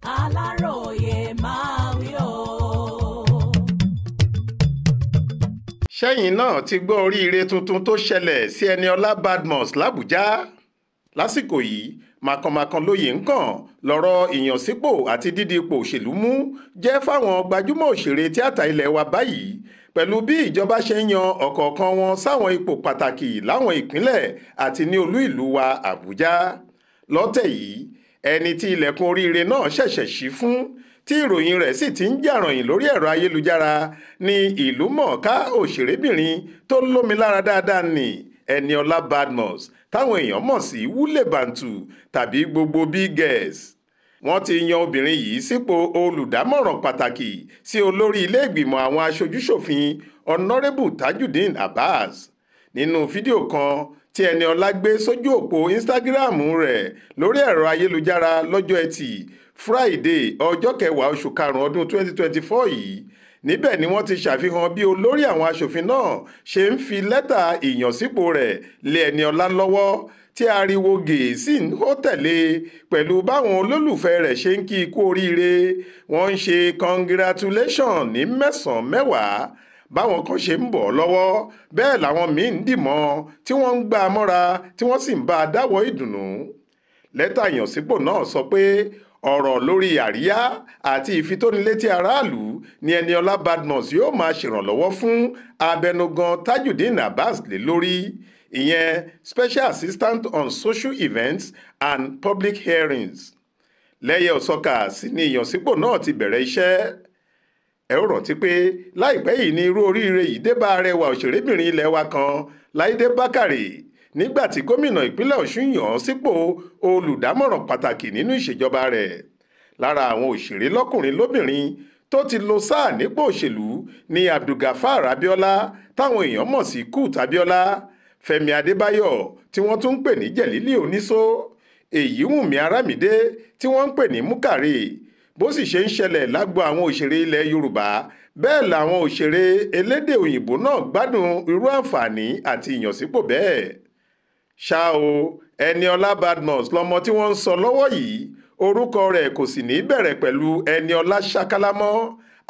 Aláròyé máa wí o. ṣẹ́yìn náà ti gbọ́ oríire tuntun tó ṣẹlẹ̀ sí Ẹniọlá Badmus l'Àbújá lásìkò yìí màkànmákàn lóye ń kàn lọ́rọ̀ ìyànsípò àti dídí ipò òṣèlú mú jẹ́ fáwọn gbajúmọ̀ òṣèré tíátà ilẹ̀ wa báyìí pẹ̀lú bí ìjọba ṣe ń yan ọ̀kọ̀ọ̀kan wọn sáwọn ipò pàtàkì láwọn ìpínlẹ̀ àti ní olú ìlú wa Àbújá lọ́tẹ̀ yìí ẹni tí ilẹ̀kùn oríire náà ṣẹ̀ṣẹ̀ ṣí fún tí ìròyìn rẹ̀ sì ti ń jà ròyìn lórí ẹ̀rọ ayélujára ní ìlúmọ̀ọ́ká òṣèrébìnrin tó lómi lára dáadáa ní Ẹniọlá Badmus táwọn èèyàn mọ̀ sí Wúlé Bàǹtù tàbí gbogbo Big Girls. Wọ́n ti yan obìnrin yìí sípò olùdámọ̀ràn pàtàkì sí olórí ilé ìgbìmọ̀ àwọn aṣojúṣòfin Honorable Tajudeen Abbas. Nínú fídíò kan tí Ẹniọlá gbé sójú òpó Instagram rẹ̀ lórí ẹ̀rọ ayélujára lọ́jọ́ Ẹtì Friday ọjọ́ 10 oṣù karùn-ún ọdún 2024 yìí níbẹ̀ ni wọ́n ti ṣàfihàn bí olórí àwọn aṣòfin náà ṣe ń fi lẹ́tà ìyànsípò rẹ̀ lé Ẹniọlá lọ́wọ́ tí ariwo gèésì ń hó tẹ̀lé pẹ̀lú báwọn olólùfẹ́ rẹ̀ ṣe ń kí i kú oríire wọ́n ń ṣe congratulation ní mẹ́sàn-án mẹ́wàá báwọn kan ṣe ń bọ̀ lọ́wọ́ bẹ́ẹ̀ làwọn míín ń dìmọ́ tí wọ́n ń gbá a mọ́ra tí wọ́n sì ń bá a dáwọ́ ìdùnnú. Lẹ́tà ìyànsípò náà sọ pé ọ̀rọ̀ lórí àríyá àti ìfitónilétí aráàlú ni Ẹniọlá Badmus yóò máa ṣèrànlọ́wọ́ fún abẹnugan Tajudeen Abbas lé lórí ìyẹn Special Assistant on Social Events and Public Hearings. Lẹ́yẹ òsọkà sí ni ìyànsípò náà ti bẹ̀rẹ̀ iṣẹ́. Ẹ ó rántí pé láìpẹ́ yìí ni irú oríire yìí dé bá arẹwà òṣèrébìnrin ilẹ̀ wa kan Láìdé Bákàrè nígbà tí gómìnà ìpínlẹ̀ Ọ̀ṣun yàn án sípò olùdámọ̀ràn pàtàkì nínú ìṣèjọba rẹ̀. Lára àwọn òṣèré lọ́kùnrin lóbìnrin tó ti lo sáà nípò òṣèlú ní Abdulgafar Abiola táwọn èèyàn mọ̀ sí Kut Abiola, Fẹ́mi Adébáyọ̀ tí wọ́n tún ń pè ní Jẹ̀lílì Onísó, Èyíwùnmí Arámidé tí wọ́n ń pè ní Múkàrè. Bó sì ṣe ń ṣẹlẹ̀ lágbo àwọn òṣèré ilẹ̀ Yorùbá bẹ́ẹ̀ làwọn òṣèré elédè òyìnbó náà gbádùn irú àǹfààní àti ìyànsípò bẹ́ẹ̀. Ṣá o Ẹniọlá Badmus lọmọ tí wọ́n ń sọ lọ́wọ́ yìí orúkọ rẹ̀ kò sì ní bẹ̀rẹ̀ pẹ̀lú Ẹniọlá Ṣákálá mọ́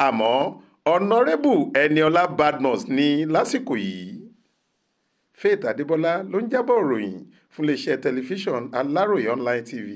àmọ́ Honorable Ẹniọlá Badmus ní lásìkò yìí. Faith Adébọlá ló ń jábọ̀ ròyìn fún iléeṣẹ́ tẹlifíṣàn Aláròyé Online TV.